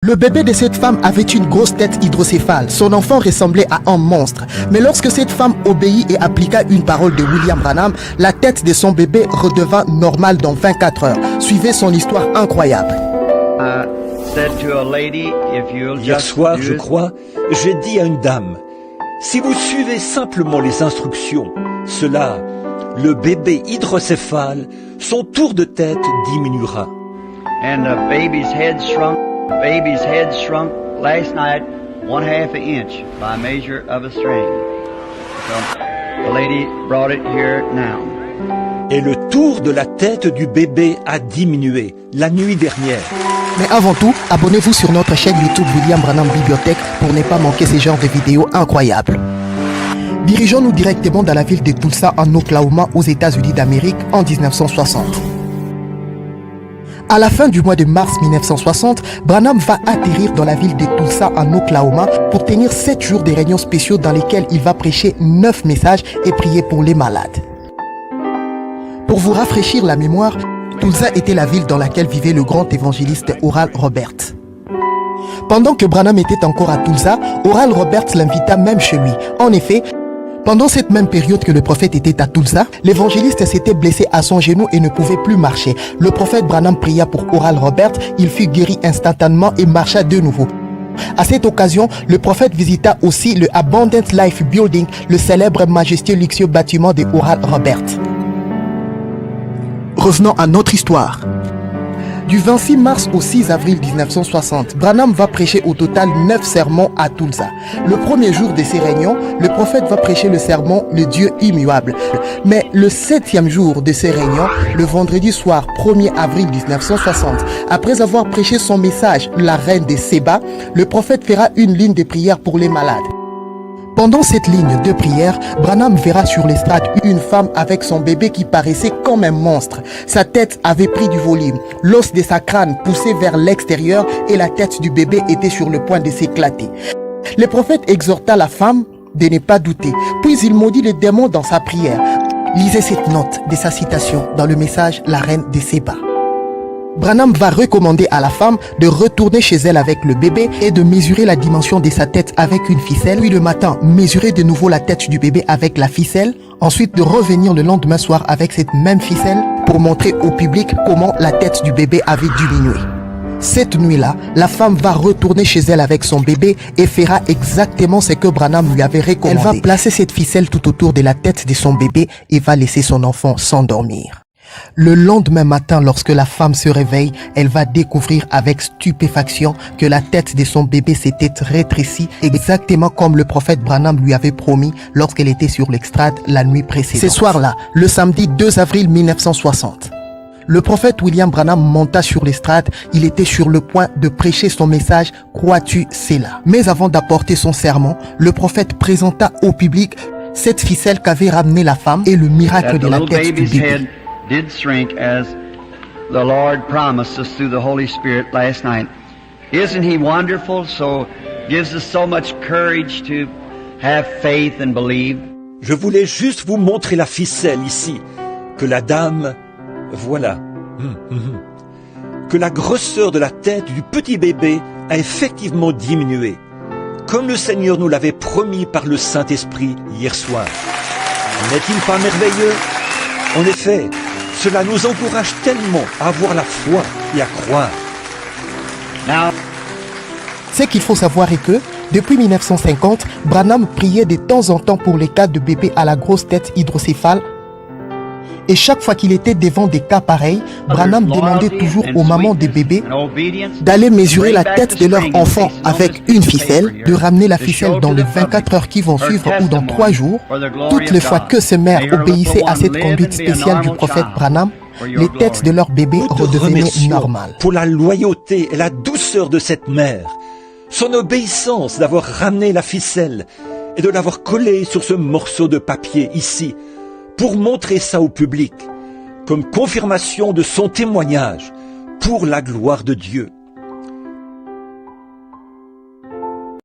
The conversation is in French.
Le bébé de cette femme avait une grosse tête hydrocéphale. Son enfant ressemblait à un monstre. Mais lorsque cette femme obéit et appliqua une parole de William Branham, la tête de son bébé redevint normale dans 24 heures. Suivez son histoire incroyable. Hier soir, je crois, j'ai dit à une dame, si vous suivez simplement les instructions, le bébé hydrocéphale, son tour de tête diminuera. And the baby's head shrunk. Baby's head shrunk last night 1/2 inch by measure of a string. So the lady brought it here now. Et le tour de la tête du bébé a diminué la nuit dernière. Mais avant tout, abonnez-vous sur notre chaîne YouTube William Branham Bibliothèque pour ne pas manquer ce genre de vidéos incroyables. Dirigeons-nous directement dans la ville de Tulsa en Oklahoma aux États-Unis d'Amérique en 1960. À la fin du mois de mars 1960, Branham va atterrir dans la ville de Tulsa en Oklahoma pour tenir 7 jours de réunions spéciaux dans lesquels il va prêcher 9 messages et prier pour les malades. Pour vous rafraîchir la mémoire, Tulsa était la ville dans laquelle vivait le grand évangéliste Oral Roberts. Pendant que Branham était encore à Tulsa, Oral Roberts l'invita même chez lui. En effet, pendant cette même période que le prophète était à Tulsa, l'évangéliste s'était blessé à son genou et ne pouvait plus marcher. Le prophète Branham pria pour Oral Roberts, il fut guéri instantanément et marcha de nouveau. À cette occasion, le prophète visita aussi le Abundant Life Building, le célèbre majestueux luxueux bâtiment de Oral Roberts. Revenons à notre histoire. Du 26 mars au 6 avril 1960, Branham va prêcher au total 9 sermons à Tulsa. Le premier jour de ces réunions, le prophète va prêcher le sermon « Le Dieu immuable ». Mais le 7e jour de ces réunions, le vendredi soir 1er avril 1960, après avoir prêché son message « La reine de Séba », le prophète fera une ligne de prière pour les malades. Pendant cette ligne de prière, Branham verra sur l'estrade une femme avec son bébé qui paraissait comme un monstre. Sa tête avait pris du volume, l'os de sa crâne poussait vers l'extérieur et la tête du bébé était sur le point de s'éclater. Le prophète exhorta la femme de ne pas douter, puis il maudit les démons dans sa prière. Lisez cette note de sa citation dans le message « La reine de Séba ». Branham va recommander à la femme de retourner chez elle avec le bébé et de mesurer la dimension de sa tête avec une ficelle. Puis le matin, mesurer de nouveau la tête du bébé avec la ficelle. Ensuite, de revenir le lendemain soir avec cette même ficelle pour montrer au public comment la tête du bébé avait diminué. Cette nuit-là, la femme va retourner chez elle avec son bébé et fera exactement ce que Branham lui avait recommandé. Elle va placer cette ficelle tout autour de la tête de son bébé et va laisser son enfant s'endormir. Le lendemain matin, lorsque la femme se réveille, elle va découvrir avec stupéfaction que la tête de son bébé s'était rétrécie exactement comme le prophète Branham lui avait promis lorsqu'elle était sur l'estrade la nuit précédente. Ce soir-là, le samedi 2 avril 1960, le prophète William Branham monta sur l'estrade. Il était sur le point de prêcher son message « Crois-tu cela ?» Mais avant d'apporter son sermon, le prophète présenta au public cette ficelle qu'avait ramenée la femme et le miracle de la tête du bébé. Did shrink as the Lord promised us through the Holy Spirit last night. Isn't He wonderful? So gives us so much courage to have faith and believe. Je voulais juste vous montrer la ficelle ici, que la dame, voilà, que la grosseur de la tête du petit bébé a effectivement diminué, comme le Seigneur nous l'avait promis par le Saint-Esprit hier soir. N'est-il pas merveilleux? En effet, cela nous encourage tellement à avoir la foi et à croire. Ce qu'il faut savoir est que, depuis 1950, Branham priait de temps en temps pour les cas de bébés à la grosse tête hydrocéphale. Et chaque fois qu'il était devant des cas pareils, Branham demandait toujours aux mamans des bébés d'aller mesurer la tête de leur enfant avec une ficelle, de ramener la ficelle dans les 24 heures qui vont suivre ou dans 3 jours. Toutes les fois que ces mères obéissaient à cette conduite spéciale du prophète Branham, les têtes de leurs bébés redevenaient normales. Pour la loyauté et la douceur de cette mère, son obéissance d'avoir ramené la ficelle et de l'avoir collée sur ce morceau de papier ici, pour montrer ça au public, comme confirmation de son témoignage pour la gloire de Dieu.